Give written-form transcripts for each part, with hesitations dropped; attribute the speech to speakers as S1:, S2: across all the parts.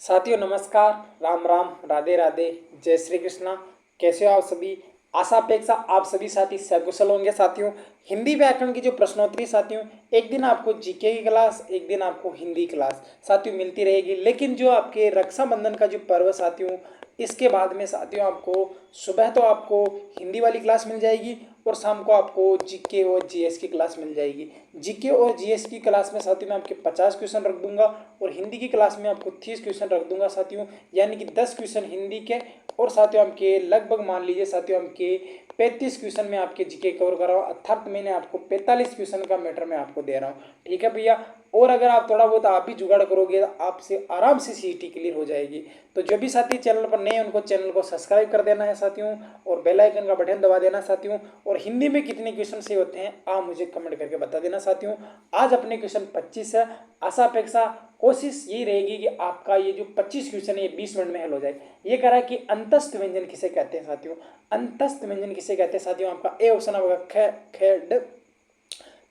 S1: साथियों नमस्कार, राम राम, राधे राधे, जय श्री कृष्णा। कैसे हो आप सभी? आशा अपेक्षा आप सभी साथी सकुशल होंगे। साथियों, हिंदी व्याकरण की जो प्रश्नोत्तरी साथियों, एक दिन आपको जीके की क्लास, एक दिन आपको हिंदी क्लास साथियों मिलती रहेगी। लेकिन जो आपके रक्षाबंधन का जो पर्व साथियों, इसके बाद में साथियों आपको सुबह तो आपको हिंदी वाली क्लास मिल जाएगी और शाम को आपको जीके और जीएस की क्लास मिल जाएगी। जीके और जीएस की क्लास में साथियों मैं आपके 50 क्वेश्चन रख दूंगा और हिंदी की क्लास में आपको 30 क्वेश्चन रख दूंगा साथियों, यानी कि 10 क्वेश्चन हिंदी के और साथियों आपके लगभग मान लीजिए साथियों आपके 35 क्वेश्चन में आपके जीके कवर कर रहा हूँ, अर्थात मैंने आपको 45 क्वेश्चन का मैटर मैं आपको दे रहा हूँ। ठीक है भैया, और अगर आप थोड़ा बहुत आप भी जुगाड़ करोगे तो आपसे आराम से सीईटी क्लियर हो जाएगी। तो जो भी साथी चैनल पर नए उनको चैनल को सब्सक्राइब कर देना है साथियों और बेल आइकन का बटन दबा देना साथियों। और हिंदी में कितने क्वेश्चन से होते हैं आप मुझे कमेंट करके बता देना साथियों। आज अपने क्वेश्चन 25 है। आशा अपेक्षा कोशिश यही रहेगी कि आपका ये जो 25 क्वेश्चन है ये 20 मिनट में हल हो जाए। ये कह रहा है कि अंतस्थ व्यंजन किसे कहते हैं साथियों? अंतस्थ व्यंजन किसे कहते हैं साथियों? आपका ए ऑप्शन होगा ख ख ड,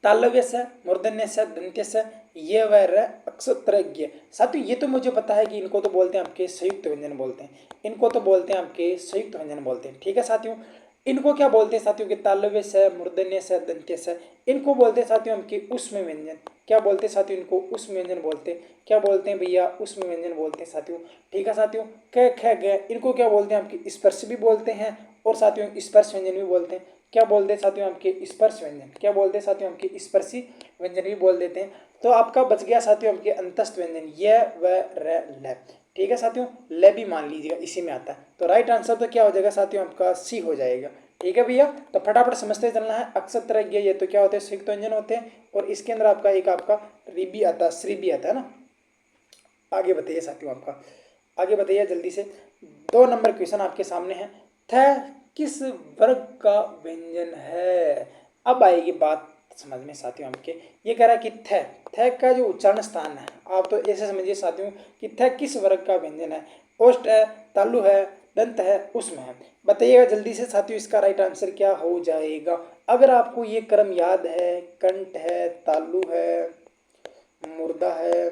S1: तालव्य से, मूर्धन्य से, दंत्य से, ये वर अक्षत्रज्ञ। साथियों ये तो मुझे पता है कि इनको तो बोलते हैं आपके संयुक्त व्यंजन बोलते हैं, इनको तो बोलते हैं आपके संयुक्त व्यंजन बोलते हैं। ठीक है साथियों, इनको क्या बोलते हैं साथियों? के तालव्य से, मूर्धन्य से, दंत्य से, इनको बोलते हैं साथियों आपके उष्म व्यंजन। क्या बोलते हैं साथियों? इनको उष्म व्यंजन बोलते हैं। क्या बोलते हैं भैया? उष्म व्यंजन बोलते हैं साथियों। ठीक है साथियों, क ख ग इनको क्या बोलते हैं? आपके स्पर्श भी बोलते हैं और साथियों स्पर्श व्यंजन भी बोलते हैं। क्या बोलते हैं साथियों? आपके स्पर्श व्यंजन। क्या बोलते हैं साथियों? आपके स्पर्शी व्यंजन भी बोल देते हैं। तो आपका बच गया साथियों आपके अंतस्थ व्यंजन य व र ल। ठीक है साथियों, ल भी मान लीजिएगा इसी में आता है। तो राइट आंसर तो क्या हो जाएगा साथियों? आपका सी हो जाएगा। ठीक है भैया, तो फटाफट समझते चलना है। अक्षत्रज्ञ ये तो क्या होते हैं? संयुक्त व्यंजन होते हैं और इसके अंदर आपका एक आपका री भी आता है, श्री भी आता है ना। आगे बताइए साथियों, आपका आगे बताइए जल्दी से। 2 नंबर क्वेश्चन आपके सामने है। थ किस वर्ग का व्यंजन है? अब आएगी बात समझ में साथियों आपके। ये कह रहा है कि थ का जो उच्चारण स्थान है, आप तो ऐसे समझिए साथियों कि थ किस वर्ग का व्यंजन है? ओष्ठ है, तालु है, दंत है, उष्म है। बताइएगा जल्दी से साथियों, इसका राइट आंसर क्या हो जाएगा? अगर आपको ये क्रम याद है, कंठ है, तालु है, मुर्दा है,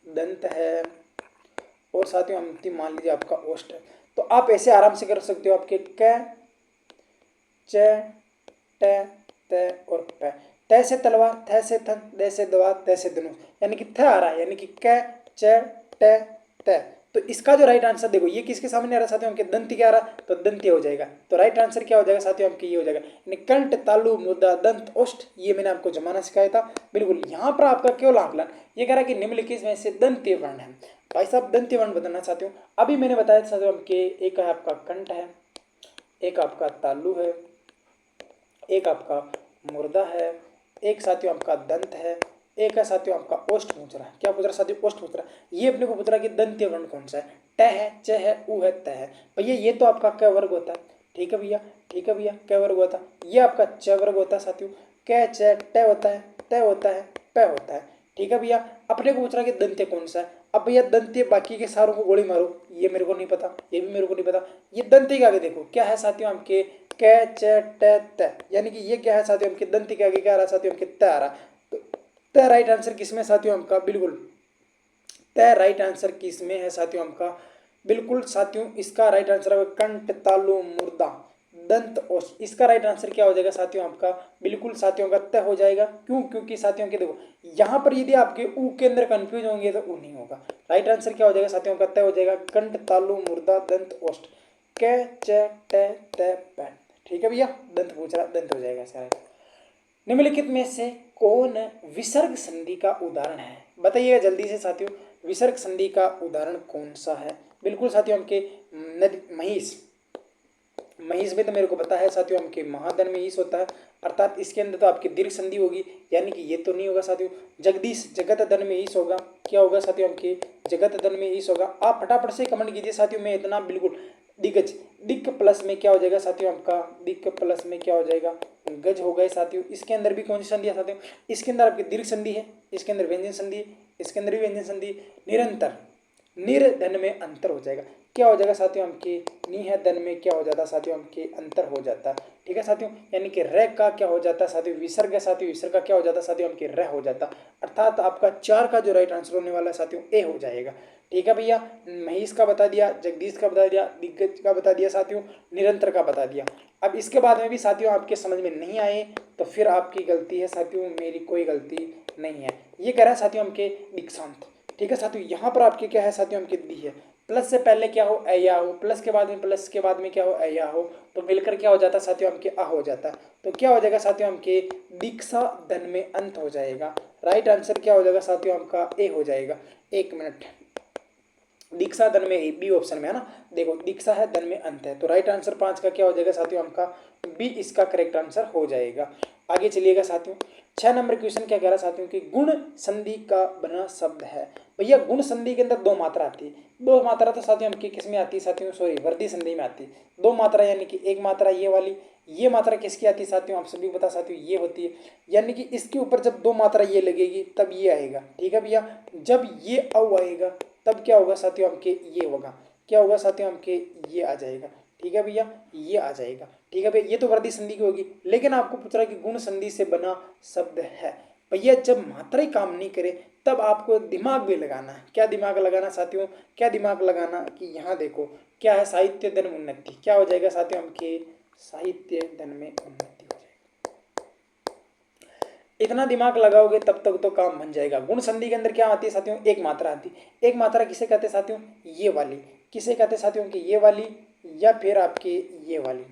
S1: दंत है और साथियों अंतिम मान लीजिए आपका ओष्ठ है, तो आप ऐसे आराम से कर सकते हो। आपके क, च, ट, त और प। त से तलवार, थ से थन, द से दवा, त से धनुष, यानी कि थ आ रहा है, यानी कि क, च, ट, त। तो इसका जो राइट आंसर देखो, ये किसके सामने आ रहा है साथियों? आपके दंत क्या आ रहा है? तो दंत्य हो जाएगा। तो राइट आंसर क्या हो जाएगा साथियों? आपके ये हो जाएगा, यानी कंठ, तालु, मुद्दा, दंत, ओष्ठ। ये मैंने आपको जमाना सिखाया था। बिल्कुल यहाँ पर आपका केवल आकलन, ये कह रहा है कि निम्नलिखित में से दंत्य वर्ण है। भाई साहब दंत्य वर्ण बताना साथियों, अभी मैंने बताया था साथियों आपके एक है आपका कंठ है, एक आपका तालु है, एक आपका मुर्दा है, एक साथियों आपका दंत है, एक है साथियों आपका ओष्ठ पूछ रहा है। क्या पूछ रहा है साथियों? ओष्ठ पूछ रहा है। ये अपने को पूछ रहा है कि दंत्य वर्ण कौन सा है? ट है, च है, उ है, त है। भैया ये तो आपका क वर्ग होता है। ठीक है भैया, ठीक है भैया, क वर्ग होता है। ये आपका च वर्ग होता है साथियों। क, च, ट होता है, त होता है, प होता है। ठीक है भैया, अपने को पूछ रहा है कि दंत्य कौन सा है। अब भैया दंत्य बाकी के सारों को गोली मारो, ये मेरे को नहीं पता, ये भी मेरे को नहीं पता। ये दंत्य के आगे देखो क्या है साथियों? आपके क, च, ट, त, यानी कि ये क्या है साथियों? आपके दंत्य के आगे क्या आ रहा है साथियों? आपके त आ रहा। तो त राइट आंसर किसमें साथियों? आपका बिल्कुल त राइट आंसर किसमें है साथियों? आपका बिल्कुल साथियों इसका राइट आंसर है कंठ, तालु, मुर्दा, दंत, ओष्ठ। इसका राइट आंसर क्या हो जाएगा साथियों? आपका बिल्कुल साथियों का त हो जाएगा। क्यों? क्योंकि साथियों के देखो यहाँ पर यदि आपके ऊ के अंदर कंफ्यूज होंगे तो ऊ नहीं होगा। राइट आंसर क्या हो जाएगा साथियों? का त हो जाएगा। कंठ, तालु, मुर्दा, दंत, ओष्ठ, क, च, ट, त, प। ठीक है भैया, दंत पूछ रहा, दंत हो जाएगा सारा। निम्नलिखित में से कौन विसर्ग संधि का उदाहरण है? बताइएगा जल्दी से साथियों, विसर्ग संधि का उदाहरण कौन सा है? बिल्कुल साथियों आपके महिष, महिष में तो मेरे को पता है साथियों आपके महाधन में ईस होता है, अर्थात इसके अंदर तो आपकी दीर्घ संधि होगी, यानी कि ये तो नहीं होगा साथियों। जगदीश, जगत धन में ईस होगा। क्या होगा साथियों? आपके जगत धन में ईस होगा। आप फटाफट से कमेंट कीजिए साथियों, मैं इतना बिल्कुल दिग्गज, दिक प्लस में क्या हो जाएगा साथियों? आपका दिक प्लस में क्या हो जाएगा? गज हो गए साथियों। इसके अंदर भी कौन सी संधि है साथियों? इसके अंदर आपकी दीर्घ संधि है, इसके अंदर व्यंजन संधि है, इसके अंदर भी व्यंजन संधि। निरंतर, निर्धन में अंतर हो जाएगा। क्या हो जाएगा साथियों आपके नी है धन में क्या हो जाता है साथियों आपके अंतर हो जाता है। ठीक है साथियों, यानी कि र का क्या हो जाता है साथियों विसर्ग है साथियों, विसर्ग का क्या हो जाता है साथियों आपके र हो जाता, अर्थात आपका 4 का जो राइट आंसर होने वाला है साथियों ए हो जाएगा। ठीक है भैया, महेश का बता दिया, जगदीश का बता दिया, दिग्गज का बता दिया साथियों, निरंतर का बता दिया। अब इसके बाद में भी साथियों आपके समझ में नहीं आए तो फिर आपकी गलती है साथियों, मेरी कोई गलती नहीं है। ये कह रहा है साथियों हमके दीक्षांत। ठीक है साथियों, यहाँ पर आपके क्या है साथियों हमके दी है, प्लस से पहले क्या हो अया हो, प्लस के बाद में क्या हो अया हो, तो मिलकर क्या हो जाता है साथियों हमके आ हो जाता है। तो क्या हो जाएगा साथियों हमके दीक्षा धन में अंत हो जाएगा। राइट आंसर क्या हो जाएगा साथियों आपका ए हो जाएगा। एक मिनट, दीक्षा धन में बी ऑप्शन में है ना, देखो दीक्षा है धन में अंत है, तो राइट आंसर 5 का क्या हो जाएगा साथियों आपका बी इसका करेक्ट आंसर हो जाएगा। आगे चलिएगा साथियों, 6 नंबर क्वेश्चन क्या कह रहा है साथियों कि गुण संधि का बना शब्द है। भैया गुण संधि के अंदर 2 मात्रा आती है, 2 मात्रा तो साथियों हमकी किस में आती है साथियों, सॉरी वर्दी संधि में आती है। 2 मात्रा यानी कि एक मात्रा ये वाली, ये मात्रा किसकी आती है साथियों आप सभी को पता साथियों ये होती है, यानी कि इसके ऊपर जब 2 मात्रा ये लगेगी तब ये आएगा। ठीक है भैया, जब ये औ आएगा तब क्या होगा साथियों आपके ये होगा, क्या होगा साथियों आपके ये आ जाएगा। ठीक है भैया, ये आ जाएगा। ठीक है भैया, ये तो वर्दी संधि की होगी, लेकिन आपको पूछ रहा है कि गुण संधि से बना शब्द है। भैया जब मात्रा ही काम नहीं करे तब आपको दिमाग भी लगाना है। क्या दिमाग लगाना साथियों, क्या दिमाग लगाना कि यहाँ देखो क्या है साहित्य धन उन्नति, क्या हो जाएगा साथियों आपके साहित्य धन में उन्नति हो जाएगी। इतना दिमाग लगाओगे तब तक तो काम बन जाएगा। गुण संधि के अंदर क्या आती है साथियों, एक मात्रा आती है। एक मात्रा किसे कहते हैं साथियों, ये वाली, किसे कहते हैं साथियों की ये वाली, या फिर आपकी ये वाली,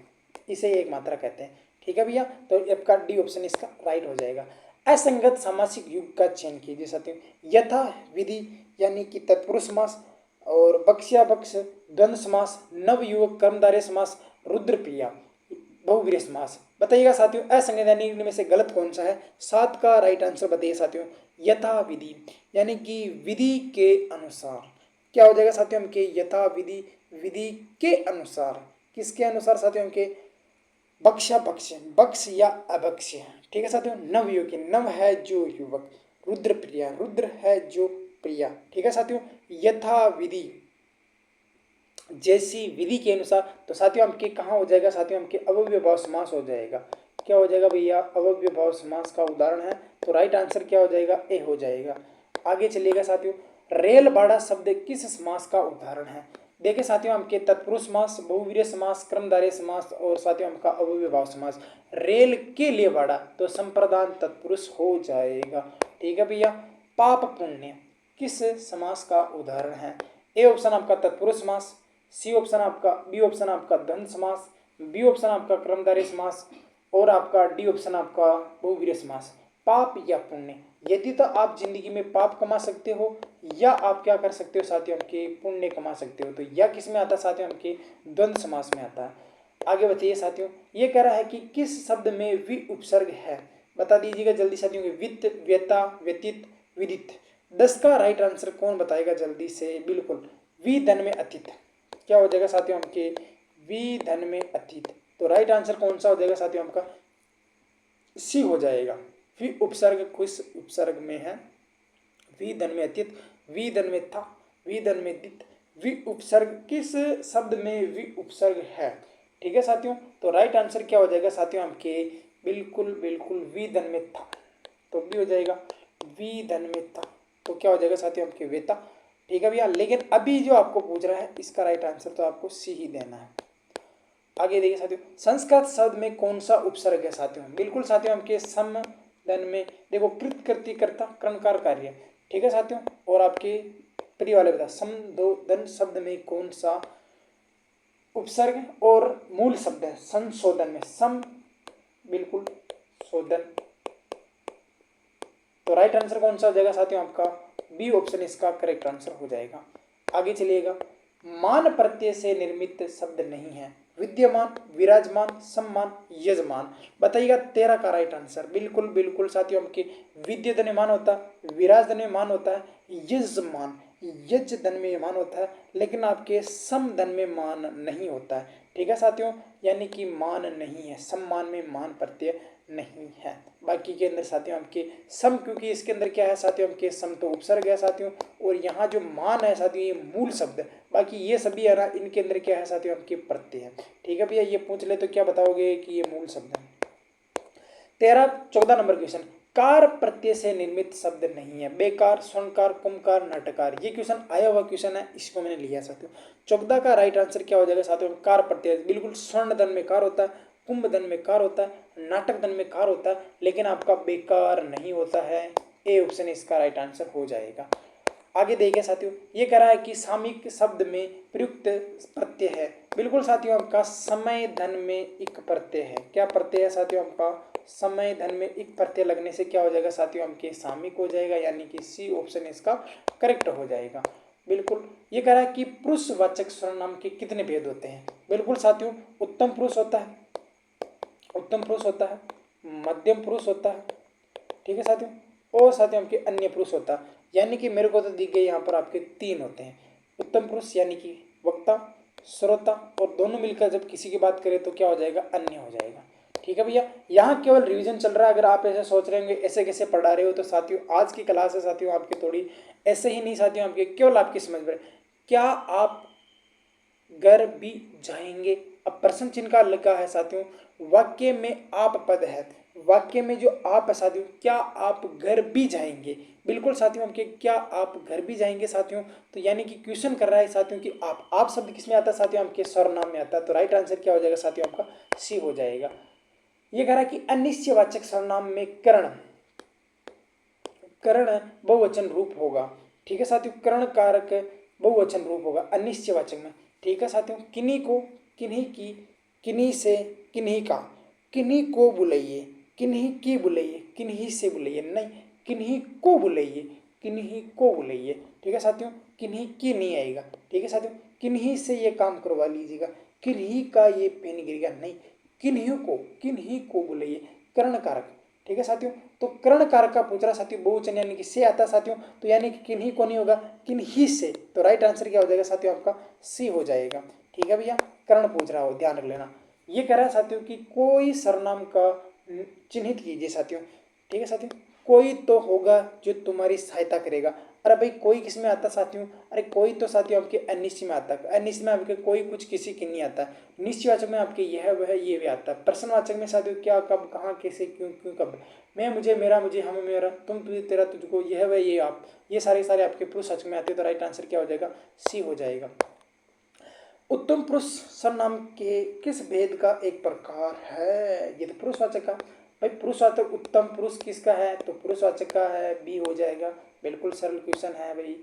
S1: इसे एक मात्रा कहते हैं। ठीक है भैया, तो आपका डी ऑप्शन इसका राइट हो जाएगा। असंगत सामासिक युग का चयन कीजिए साथियों, यथा विधि यानी कि तत्पुरुष समास, और बक्ष्या बक्ष द्वंद्व समास, नव युवक कर्मधारय समास, रुद्रप्रिया बहुवीर्य समास। बताइएगा साथियों असंगत यानी इनमें से गलत कौन सा है। 7 का राइट आंसर बताइए साथियों, यथा विधि यानी कि विधि के अनुसार, क्या हो जाएगा साथियों हमके यथा विधि, विधि के अनुसार, किसके अनुसार साथियों हमके बक्ष्या बक्ष, बक्ष या अबक्ष। ठीक है साथियों, नव युवक, नव है जो युवक, रुद्र प्रिया, रुद्र है जो प्रिया। ठीक है साथियों, यथा विधि जैसी विधि के अनुसार, तो साथियों हमके कहाँ हो जाएगा साथियों हमके अव्यय भाव समास हो जाएगा। क्या हो जाएगा भैया, अव्यय भाव समास का उदाहरण है, तो राइट आंसर क्या हो जाएगा ए हो जाएगा। आगे चलिएगा साथियों, रेल बाड़ा शब्द किस समास का उदाहरण है। देखिए साथियों हमके तत्पुरुष समास, बहुवीर्य समास, कर्मधारय समास और साथियों हमका अव्यय भाव समास। रेल के लिए बाड़ा तो संप्रदान तत्पुरुष हो जाएगा। ठीक है भैया, पाप पुण्य किस समास का उदाहरण है। ए ऑप्शन आपका तत्पुरुष समास, सी ऑप्शन आपका, बी ऑप्शन आपका द्वंद्व समास, बी ऑप्शन आपका कर्मधारय समास, और आपका डी ऑप्शन आपका बहुवीर्य समास। पाप या पुण्य, यदि तो आप जिंदगी में पाप कमा सकते हो या आप क्या कर सकते हो साथियों आपके पुण्य कमा सकते हो, तो यह किस में आता है साथियों आपके द्वंद्व समास में आता है। आगे बताइए साथियों, ये कह रहा है कि किस शब्द में वि उपसर्ग है, बता दीजिएगा जल्दी साथियों के, वित्त, व्यता, व्यतीत, विदित। 10 का राइट आंसर कौन बताएगा जल्दी से, बिल्कुल वि धन में अतीत, क्या हो जाएगा साथियों हमके वि धन में अतीत, तो राइट आंसर कौन सा हो जाएगा साथियों हमका सी हो जाएगा। वि उपसर्ग किस उपसर्ग में है, वि धन में अतीत, वि धन में था, वि धन में दित, वि उपसर्ग किस शब्द में वि उपसर्ग है। ठीक है साथियों, तो राइट आंसर क्या हो जाएगा साथियों आपके बिल्कुल बिल्कुल वि धन में था, तो भी हो जाएगा वि धन में था, तो क्या हो जाएगा साथियों आपके वेता। ठीक है भैया, लेकिन अभी जो आपको पूछ रहा है इसका राइट आंसर तो आपको सी ही देना है। आगे देखिए साथियों, संस्कृत शब्द में कौन सा उपसर्ग है साथियों, बिल्कुल साथियों आपके सम धन में, देखो कृत कृति कर्ता कर्मकार कार्य। ठीक है साथियों, और आपके प्रिय वाले बता सम दो धन शब्द में कौन सा उपसर्ग और मूल शब्द है संशोधन में, सम बिल्कुल शोधन, तो राइट आंसर कौन सा हो जाएगा साथियों आपका बी ऑप्शन इसका करेक्ट आंसर हो जाएगा। आगे चलिएगा, मान प्रत्यय से निर्मित शब्द नहीं है, विद्यमान, विराजमान, सम्मान, यजमान। बताइएगा 13 का राइट आंसर, बिल्कुल बिल्कुल साथियों आपके विद्य धन में मान होता है, विराज धन में मान होता है, यजमान यज धन में मान होता है, लेकिन आपके सम धन में मान नहीं होता है। ठीक है साथियों, यानी कि मान नहीं है, सम्मान में मान प्रत्यय नहीं है। बाकी के अंदर साथियों आपके सम, क्योंकि इसके अंदर क्या है साथियों आपके सम तो उपसर्ग है साथियों, और यहाँ जो मान है साथियों ये मूल शब्द है। बाकी ये सभी है ना, इनके अंदर क्या है साथियों आपके प्रत्यय है। ठीक है भैया, ये पूछ ले तो क्या बताओगे कि ये मूल शब्द है। 14 नंबर क्वेश्चन, कार प्रत्यय से निर्मित शब्द नहीं है। बेकार, स्वर्णकार, कुंभकार, नाटकार, ये क्वेश्चन आया हुआ क्वेश्चन है, इसको मैंने लिया साथियों। 14 का राइट आंसर क्या हो जाएगा साथियों, कार प्रत्यय। बिल्कुल, स्वर्ण धन में कार होता है, कुंभ धन में कार होता है, नाटक धन में कार होता है, लेकिन आपका बेकार नहीं होता है। ए ऑप्शन इसका राइट आंसर हो जाएगा। आगे देखिए साथियों, ये कह रहा है कि सामयिक शब्द में प्रयुक्त प्रत्यय है। बिल्कुल साथियों, आपका समय धन में एक प्रत्यय है। क्या प्रत्यय है साथियों, आपका समय धन में एक प्रत्यय लगने से क्या हो जाएगा साथियों, आपके सामयिक हो जाएगा, यानी कि सी ऑप्शन इसका करेक्ट हो जाएगा। बिल्कुल, ये कह रहा है कि पुरुषवाचक सर्वनाम के कितने भेद होते हैं। बिल्कुल साथियों, उत्तम पुरुष होता है, उत्तम पुरुष होता है, मध्यम पुरुष होता है, ठीक है साथियों, और साथियों आपके अन्य पुरुष होता है। यानी कि मेरे को तो दी गई यहाँ पर आपके 3 होते हैं। उत्तम पुरुष यानी कि वक्ता, श्रोता, और दोनों मिलकर जब किसी की बात करें तो क्या हो जाएगा, अन्य हो जाएगा। ठीक है भैया, यहाँ केवल रिवीजन चल रहा है। अगर आप ऐसे सोच रहे होंगे ऐसे कैसे पढ़ा रहे हो, तो साथियों आज की क्लास है साथियों आपकी थोड़ी ऐसे ही नहीं साथियों, आपके केवल आपकी समझ में क्या आप घर भी जाएंगे। अब प्रश्न चिन्ह का लगा है साथियों, वाक्य में आप पद है, वाक्य में जो आप है साथियों, क्या आप घर भी जाएंगे। बिल्कुल साथियों, आपके क्या आप घर भी जाएंगे साथियों, तो यानी कि क्वेश्चन कर रहा है साथियों कि आप शब्द किस में आता है साथियों, आपके सर्वनाम में आता है। तो राइट आंसर क्या हो जाएगा साथियों, आपका सी हो जाएगा। ये कह रहा है कि अनिश्चयवाचक सर्वनाम में कर्ण, कर्ण बहुवचन रूप होगा। ठीक है साथियों, कर्ण कारक बहुवचन रूप होगा अनिश्चयवाचक में। ठीक है साथियों, किन्हीं को, किन्हीं की, किन्हीं से, किन्हीं का, किन्हीं को बुलाइए, किन्हीं की बुलाइए, किन्हीं से बुलाइए, नहीं किन्हीं को बुलाइए, किन्हीं को बुलाइए। ठीक है साथियों, किन्हीं की नहीं आएगा। ठीक है साथियों, किन्हीं से ये काम करवा लीजिएगा, किन्हीं का ये पेन गिरेगा, नहीं किन्हीं को, किन्हीं को बुलाइए, कर्ण कारक। ठीक है साथियों, तो कर्ण कारक का पूछ रहा साथियों बहुवचन यानी कि से आता है साथियों, तो यानी कि किन्हीं को नहीं होगा, किन्हीं से। तो राइट आंसर क्या हो जाएगा साथियों, आपका सी हो जाएगा। ठीक है भैया, कर्ण पूछ रहा हो, ध्यान रख लेना। ये कह रहा है साथियों कि कोई सर्वनाम का चिन्हित कीजिए साथियों। ठीक है साथियों, कोई तो होगा जो तुम्हारी सहायता करेगा। अरे भाई कोई किस में आता साथियों, अरे कोई तो साथियों आपके अनिश्चय में आता है, अनिश्चय में आपके कोई कुछ किसी की नहीं आता। निश्चयवाचक में आपके यह वह ये भी आता है। प्रश्नवाचक में साथियों क्या, कब, कहाँ, कैसे, क्यों, क्यों, कब, मैं, मुझे, मेरा, मुझे, हम, मेरा, तुम, तुझे, तेरा, तुझको, यह वह ये आप, ये सारे सारे आपके पुरुषवाचक में आते हैं। तो राइट आंसर क्या हो जाएगा, सी हो जाएगा। उत्तम पुरुष सर्वनाम के किस भेद का एक प्रकार है। ये तो पुरुषवाचक का, भाई पुरुषवाचक उत्तम पुरुष किसका है, तो पुरुषवाचक का है, बी हो जाएगा। बिल्कुल सरल क्वेश्चन है भाई।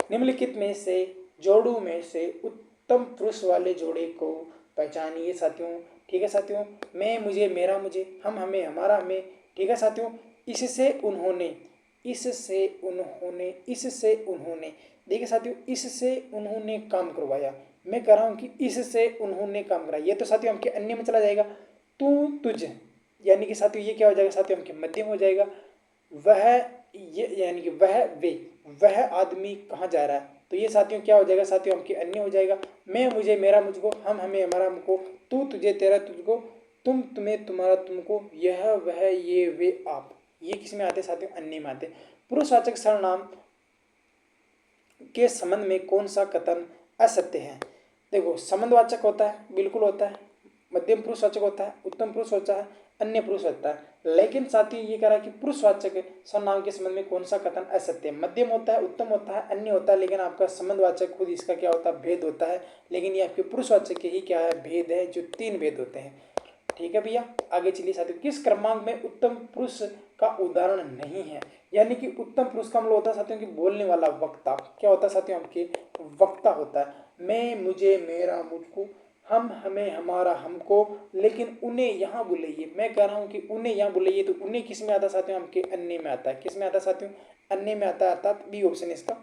S1: निम्नलिखित में से जोड़ों में से उत्तम पुरुष वाले जोड़े को पहचानिए साथियों। ठीक है साथियों, मैं, मुझे, मेरा, मुझे, हम, हमें, हमारा, हमें। ठीक है साथियों, इससे उन्होंने, इससे उन्होंने, इससे उन्होंने। देखिए साथियों, इससे उन्होंने काम करवाया, मैं कह रहा हूं कि इससे उन्होंने काम कराया। ये तो साथियों हमके अन्य में चला जाएगा, तू, तुझ, यानी कि साथियों ये क्या हो जाएगा साथियों, हमके मध्यम हो जाएगा। वह, ये यानी कि वह, वे, वह आदमी कहाँ जा रहा है, तो ये साथियों क्या हो जाएगा साथियों, हमके अन्य हो जाएगा। मैं, मुझे, मेरा, मुझको, हम, हमें, हमारा, हमको, तू, तुझे, तेरा, तुझको, तुम, तुम्हें, तुम्हारा, तुमको, यह वह ये वे आप, ये किस में आते साथियों, अन्य में आते। पुरुषवाचक सर्वनाम के संबंध में कौन सा कथन असत्य है। देखो, संबंधवाचक होता है, बिल्कुल होता है, मध्यम पुरुषवाचक होता है, उत्तम पुरुष होता है, अन्य पुरुष होता है। लेकिन साथ ही ये कह रहा है कि पुरुषवाचक सर्वनाम के संबंध में कौन सा कथन असत्य है। मध्यम होता है, उत्तम होता है, अन्य होता है, लेकिन आपका संबंधवाचक खुद इसका क्या होता है, भेद होता है। लेकिन ये आपके पुरुषवाचक के ही क्या है, भेद है, जो 3 भेद होते हैं। ठीक है भैया, आगे चलिए साथियों, किस क्रमांक में उत्तम पुरुष का उदाहरण नहीं है। यानी कि उत्तम पुरुष का मतलब होता है साथियों कि बोलने वाला वक्ता। क्या होता है साथियों, आपके वक्ता होता है। मैं, मुझे, मेरा, मुझको, हम, हमें, हमारा, हमको, लेकिन उन्हें यहाँ बुलाइए। मैं कह रहा हूँ कि उन्हें यहाँ बुलाइए, तो उन्हें किस में आता है साथियों, आपके अन्य में आता है। किस में आता है साथियों, अन्य में आता है, अर्थात बी ऑप्शन इसका।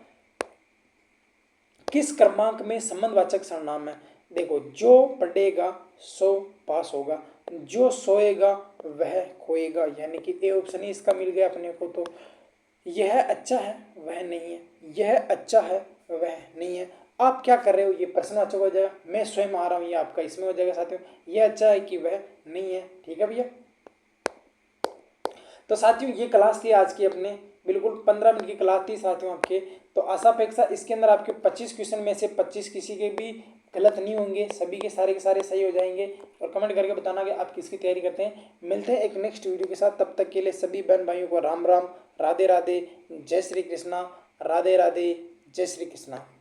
S1: किस क्रमांक में संबंधवाचक सर्वनाम है। देखो, जो पढ़ेगा सो पास होगा, जो सोएगा वह खोएगा, यानी कि ए ऑप्शन ही इसका मिल गया अपने को। तो यह अच्छा है वह नहीं है, यह अच्छा है वह नहीं है, आप क्या कर रहे हो, ये प्रश्न अच्छा हो जाएगा। मैं स्वयं आ रहा हूँ, ये आपका इसमें हो जाएगा साथियों। ये अच्छा है कि वह नहीं है। ठीक है भैया। तो साथियों ये क्लास थी आज की अपने, बिल्कुल 15 मिनट की क्लास थी साथियों आपके। तो आशा अपेक्षा इसके अंदर आपके 25 क्वेश्चन में से 25 किसी के भी गलत नहीं होंगे, सभी के सारे सही हो जाएंगे। और कमेंट करके बताना कि आप किसकी तैयारी करते हैं। मिलते हैं एक नेक्स्ट वीडियो के साथ, तब तक के लिए सभी बहन भाइयों को राम राम, राधे राधे, जय श्री कृष्णा, राधे राधे, जय श्री कृष्णा।